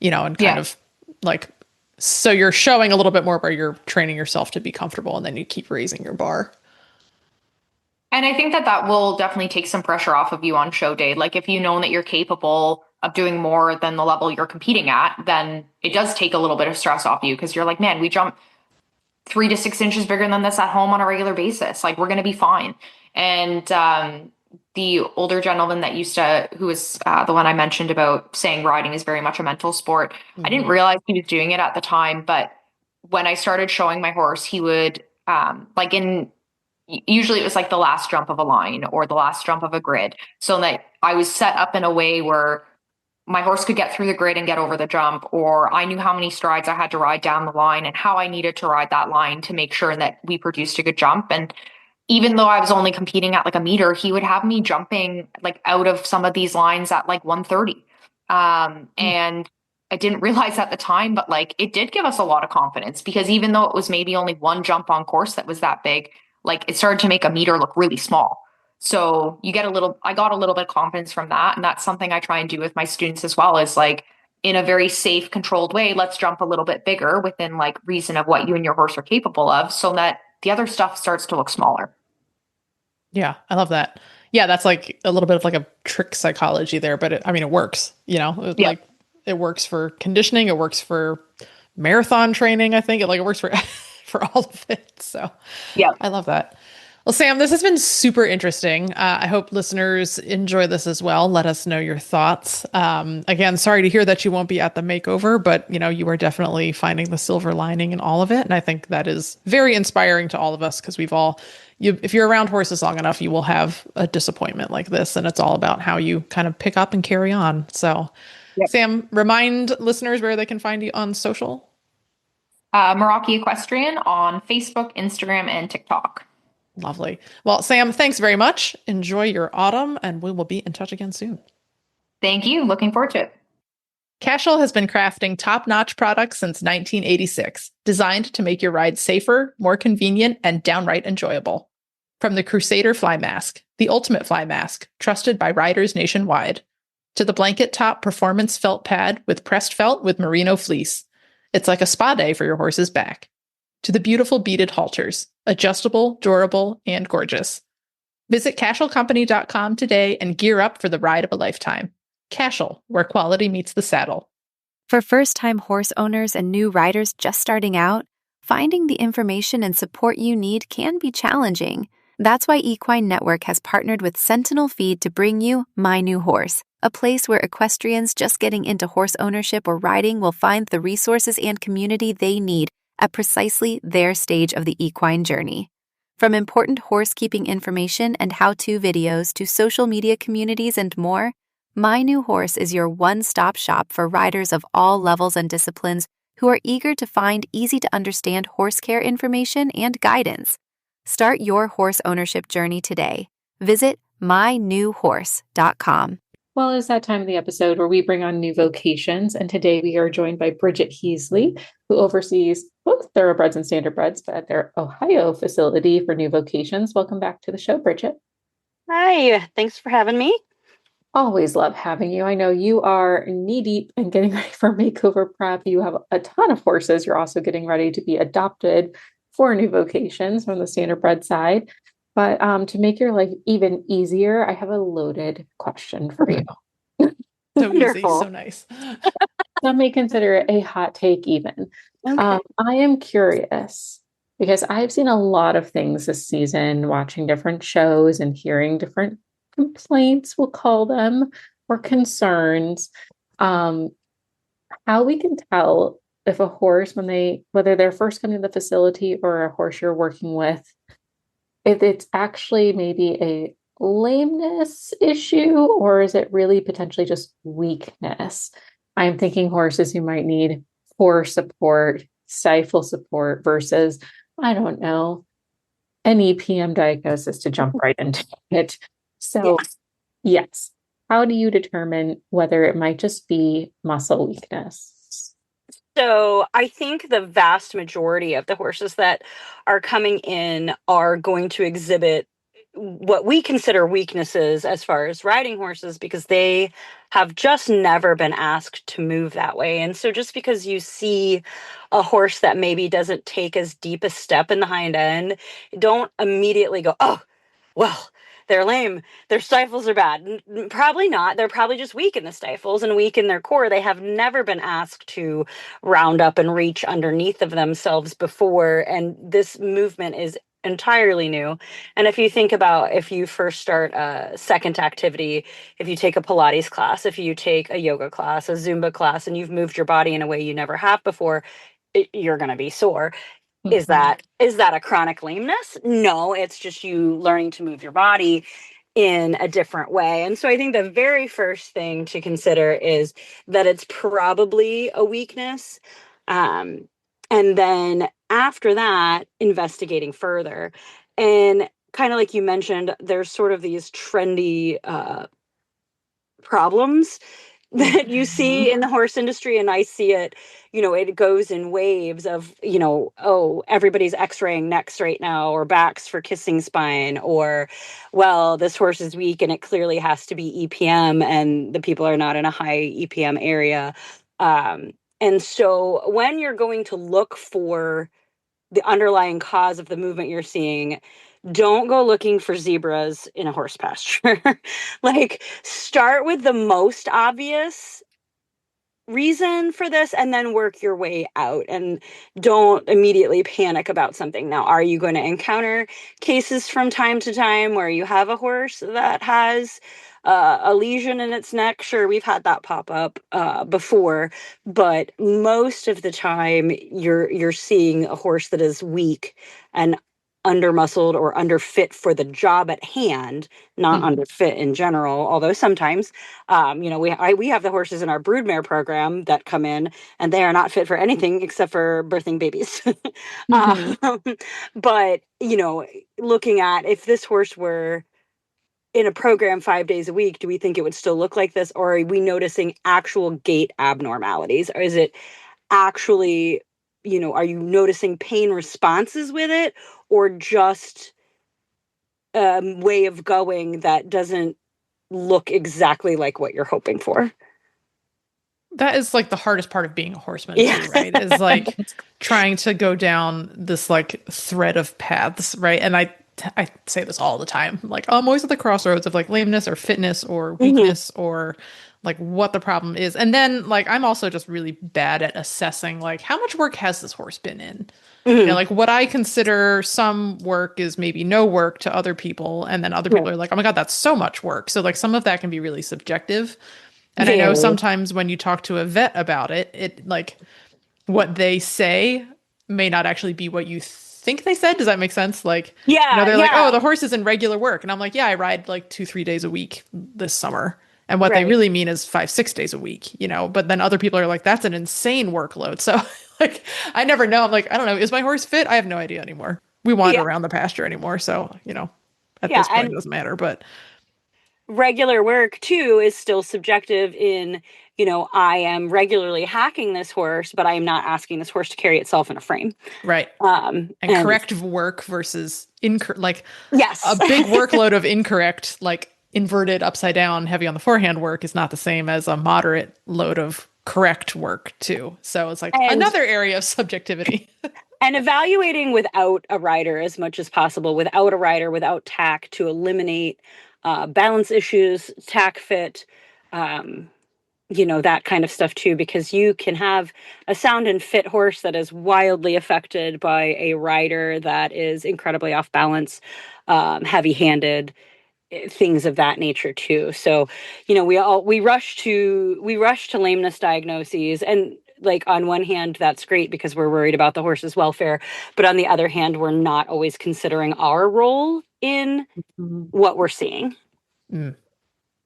and kind of like, so you're showing a little bit more where you're training yourself to be comfortable, and then you keep raising your bar. And I think that will definitely take some pressure off of you on show day. Like if you know that you're capable of doing more than the level you're competing at, then it does take a little bit of stress off you, because you're like, man, we jump 3 to 6 inches bigger than this at home on a regular basis. Like we're going to be fine. And the older gentleman who was the one I mentioned about saying riding is very much a mental sport. Mm-hmm. I didn't realize he was doing it at the time, but when I started showing my horse, he would usually it was like the last jump of a line or the last jump of a grid. So that I was set up in a way where my horse could get through the grid and get over the jump, or I knew how many strides I had to ride down the line and how I needed to ride that line to make sure that we produced a good jump. And even though I was only competing at like a meter, he would have me jumping like out of some of these lines at like 130. And I didn't realize at the time, but like it did give us a lot of confidence, because even though it was maybe only one jump on course that was that big, like it started to make a meter look really small. So I got a little bit of confidence from that. And that's something I try and do with my students as well, is like in a very safe, controlled way, let's jump a little bit bigger within like reason of what you and your horse are capable of, so that the other stuff starts to look smaller. Yeah, I love that. Yeah, that's like a little bit of like a trick psychology there, but it works, like it works for conditioning. It works for marathon training. I think it works for, for all of it. So yeah, I love that. Well, Sam, this has been super interesting. I hope listeners enjoy this as well. Let us know your thoughts. Again, sorry to hear that you won't be at the makeover, but you are definitely finding the silver lining in all of it. And I think that is very inspiring to all of us, because if you're around horses long enough, you will have a disappointment like this. And it's all about how you kind of pick up and carry on. So Sam, remind listeners where they can find you on social. Meraki Equestrian on Facebook, Instagram, and TikTok. Lovely. Well, Sam, thanks very much. Enjoy your autumn, and we will be in touch again soon. Thank you. Looking forward to it. Cashel has been crafting top-notch products since 1986, designed to make your ride safer, more convenient, and downright enjoyable. From the Crusader Fly Mask, the ultimate fly mask, trusted by riders nationwide, to the blanket top performance felt pad with pressed felt with merino fleece. It's like a spa day for your horse's back. To the beautiful beaded halters, adjustable, durable, and gorgeous. Visit CashelCompany.com today and gear up for the ride of a lifetime. Cashel, where quality meets the saddle. For first-time horse owners and new riders just starting out, finding the information and support you need can be challenging. That's why Equine Network has partnered with Sentinel Feed to bring you My New Horse, a place where equestrians just getting into horse ownership or riding will find the resources and community they need at precisely their stage of the equine journey. From important horse-keeping information and how-to videos to social media communities and more, My New Horse is your one-stop shop for riders of all levels and disciplines who are eager to find easy-to-understand horse care information and guidance. Start your horse ownership journey today. Visit mynewhorse.com. Well, it's that time of the episode where we bring on new vocations, and today we are joined by Bridget Heasley, who oversees both thoroughbreds and standardbreds, but at their Ohio facility for new vocations. Welcome back to the show, Bridget. Hi, thanks for having me. Always love having you. I know you are knee-deep in getting ready for makeover prep. You have a ton of horses. You're also getting ready to be adopted for new vocations from the standardbred side. But to make your life even easier, I have a loaded question for you. So easy, so nice. Some may consider it a hot take even. Okay. I am curious because I've seen a lot of things this season, watching different shows and hearing different complaints, we'll call them, or concerns. How we can tell if a horse, whether they're first coming to the facility or a horse you're working with, if it's actually maybe a lameness issue, or is it really potentially just weakness? I'm thinking horses who might need core support, stifle support versus, I don't know, an EPM diagnosis to jump right into it. So yes, how do you determine whether it might just be muscle weakness? So I think the vast majority of the horses that are coming in are going to exhibit what we consider weaknesses as far as riding horses, because they have just never been asked to move that way. And so just because you see a horse that maybe doesn't take as deep a step in the hind end, don't immediately go, oh, well, they're lame, their stifles are bad. Probably not. They're probably just weak in the stifles and weak in their core. They have never been asked to round up and reach underneath of themselves before. And this movement is entirely new. And if you think about, if you first start a second activity, if you take a Pilates class, if you take a yoga class, a Zumba class, and you've moved your body in a way you never have before, you're going to be sore. Is that a chronic lameness? No, it's just you learning to move your body in a different way. And so I think the very first thing to consider is that it's probably a weakness. And then after that, investigating further. And kind of like you mentioned, there's sort of these trendy problems that you see in the horse industry. And I see it, it goes in waves of, oh, everybody's x-raying necks right now, or backs for kissing spine, or, well, this horse is weak and it clearly has to be EPM and the people are not in a high EPM area. And so when you're going to look for the underlying cause of the movement you're seeing, don't go looking for zebras in a horse pasture. Like, start with the most obvious reason for this and then work your way out, and don't immediately panic about something. Now, are you going to encounter cases from time to time where you have a horse that has a lesion in its neck? Sure, we've had that pop up before, but most of the time you're seeing a horse that is weak and undermuscled or underfit for the job at hand, not underfit in general. Although sometimes, we have the horses in our broodmare program that come in and they are not fit for anything except for birthing babies. But, looking at, if this horse were in a program 5 days a week, do we think it would still look like this? Or are we noticing actual gait abnormalities? Or is it actually, are you noticing pain responses with it, or just a way of going that doesn't look exactly like what you're hoping for? That is like the hardest part of being a horseman, too, right? Is like trying to go down this like thread of paths, right? And I say this all the time, like, I'm always at the crossroads of like lameness or fitness or weakness or like what the problem is. And then like, I'm also just really bad at assessing like how much work has this horse been in? Like what I consider some work is maybe no work to other people. And then other people are like, oh my God, that's so much work. So like some of that can be really subjective. And I know sometimes when you talk to a vet about it, it like what they say may not actually be what you think they said. Does that make sense? Like, they're like, oh, the horse is in regular work. And I'm like, yeah, I ride like 2-3 days a week this summer. And what they really mean is 5-6 days a week, but then other people are like, that's an insane workload. So like, I never know. I'm like, I don't know. Is my horse fit? I have no idea anymore. We wander around the pasture anymore. So, at this point, it doesn't matter, but regular work too is still subjective in, I am regularly hacking this horse, but I am not asking this horse to carry itself in a frame. Right. And corrective work versus a big workload of incorrect, like inverted, upside down, heavy on the forehand work is not the same as a moderate load of correct work too. So it's like another area of subjectivity. And evaluating without a rider as much as possible, without a rider, without tack, to eliminate balance issues, tack fit, that kind of stuff too, because you can have a sound and fit horse that is wildly affected by a rider that is incredibly off balance, heavy-handed, things of that nature too. So, we rush to lameness diagnoses, and like on one hand, that's great because we're worried about the horse's welfare, but on the other hand, we're not always considering our role in what we're seeing.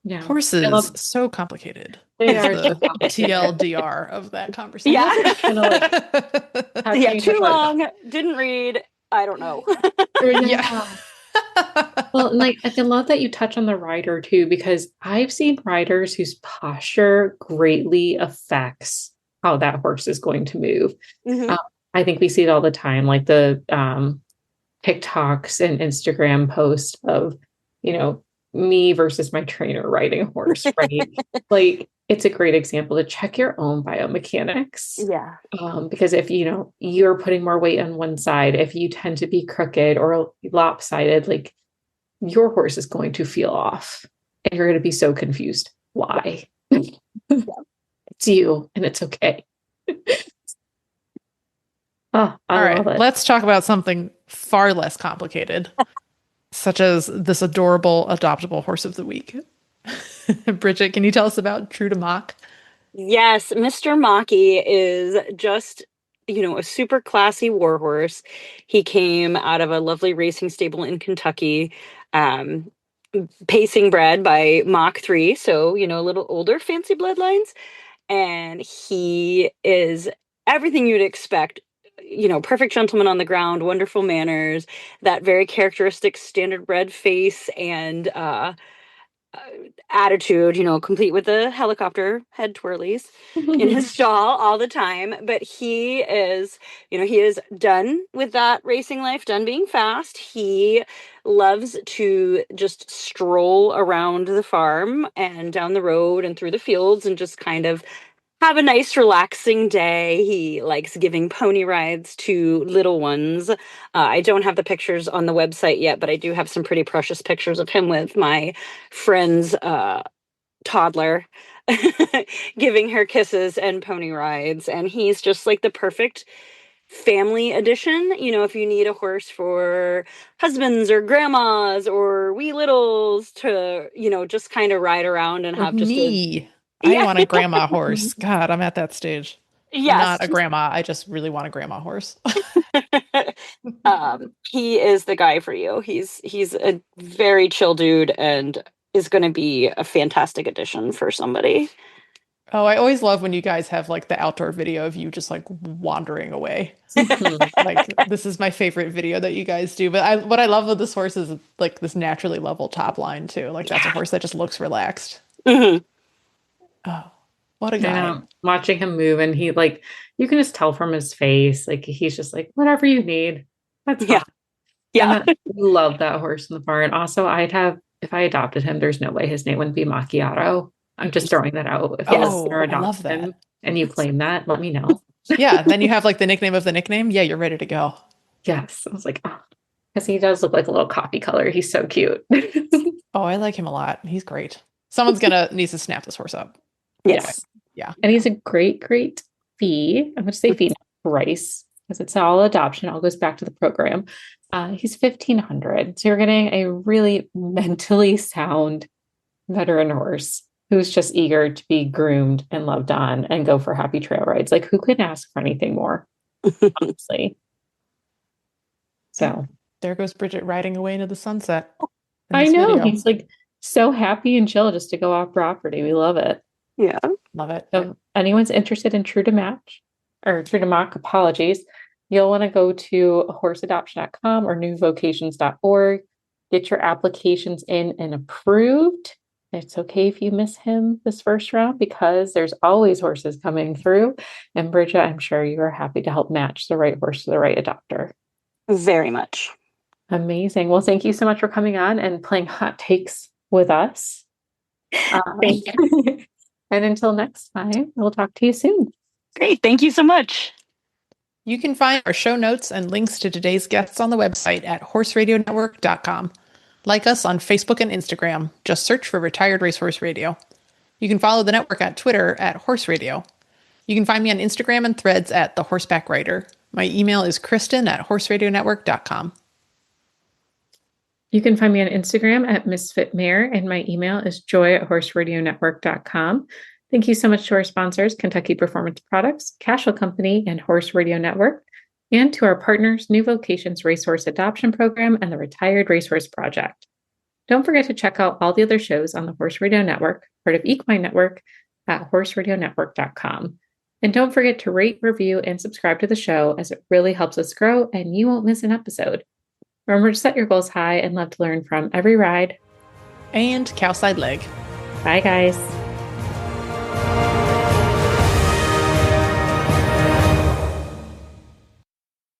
Yeah, horses so complicated. They are the TLDR of that conversation. Yeah, too long. Didn't read. I don't know. Well, like I love that you touch on the rider too, because I've seen riders whose posture greatly affects how that horse is going to move. Mhm. I think we see it all the time, like the TikToks and Instagram posts of, me versus my trainer riding a horse, right? Like, it's a great example to check your own biomechanics. Yeah. Because if, you're putting more weight on one side, if you tend to be crooked or lopsided, like your horse is going to feel off and you're going to be so confused. Why? It's you and it's okay. All right, let's talk about something far less complicated, such as this adorable adoptable horse of the week. Bridget, can you tell us about True to Mach? Yes, Mr. Mach is just, a super classy war horse. He came out of a lovely racing stable in Kentucky, pacing bred by Mach 3, so, a little older, fancy bloodlines. And he is everything you'd expect. Perfect gentleman on the ground, wonderful manners, that very characteristic standard-bred face and attitude, complete with the helicopter head twirlies in his stall all the time. But he is done with that racing life, done being fast. He loves to just stroll around the farm and down the road and through the fields and just kind of have a nice relaxing day. He likes giving pony rides to little ones. I don't have the pictures on the website yet, but I do have some pretty precious pictures of him with my friend's toddler giving her kisses and pony rides. And he's just like the perfect family edition. If you need a horse for husbands or grandmas or wee littles to, just kind of ride around and have just me. I want a grandma horse. God, I'm at that stage. Yes. Not a grandma. I just really want a grandma horse. He is the guy for you. He's a very chill dude and is going to be a fantastic addition for somebody. Oh, I always love when you guys have like the outdoor video of you just like wandering away. Like, this is my favorite video that you guys do. But what I love with this horse is like this naturally level top line too. Like, that's a horse that just looks relaxed. Mm-hmm. Oh, what a guy. Watching him move, and he, like, you can just tell from his face, like, he's just like, whatever you need. That's fine. Yeah. I love that horse in the barn. Also, if I adopted him, there's no way his name wouldn't be Macchiato. I'm just throwing that out. If you're adopting him and you claim that, let me know. Yeah, then you have like the nickname of the nickname. Yeah, you're ready to go. Yes. I was like, because he does look like a little coffee color. He's so cute. Oh, I like him a lot. He's great. Someone's needs to snap this horse up. Yes. Yeah. And he's a great, great fee. I'm going to say fee, not price, because it's all adoption. All goes back to the program. He's $1,500. So you're getting a really mentally sound veteran horse who's just eager to be groomed and loved on and go for happy trail rides. Like, who could ask for anything more? Honestly. So there goes Bridget riding away into the sunset. I know. Video. He's like so happy and chill just to go off property. We love it. Yeah. Love it. So if anyone's interested in True to Mach, apologies, you'll want to go to horseadoption.com or newvocations.org. Get your applications in and approved. It's okay if you miss him this first round because there's always horses coming through. And Bridget, I'm sure you are happy to help match the right horse to the right adopter. Very much. Amazing. Well, thank you so much for coming on and playing hot takes with us. Thank you. And until next time, we'll talk to you soon. Great. Thank you so much. You can find our show notes and links to today's guests on the website at horseradionetwork.com. Like us on Facebook and Instagram. Just search for Retired Racehorse Radio. You can follow the network at Twitter at Horse Radio. You can find me on Instagram and Threads at The Horseback Rider. My email is kristen@horseradionetwork.com. You can find me on Instagram at Misfit Mare, and my email is joy@horseradionetwork.com. Thank you so much to our sponsors, Kentucky Performance Products, Cashel Company, and Horse Radio Network, and to our partners, New Vocations Racehorse Adoption Program and the Retired Racehorse Project. Don't forget to check out all the other shows on the Horse Radio Network, part of Equine Network, at horseradionetwork.com. And don't forget to rate, review, and subscribe to the show, as it really helps us grow and you won't miss an episode. Remember to set your goals high and love to learn from every ride and cowside leg. Bye, guys.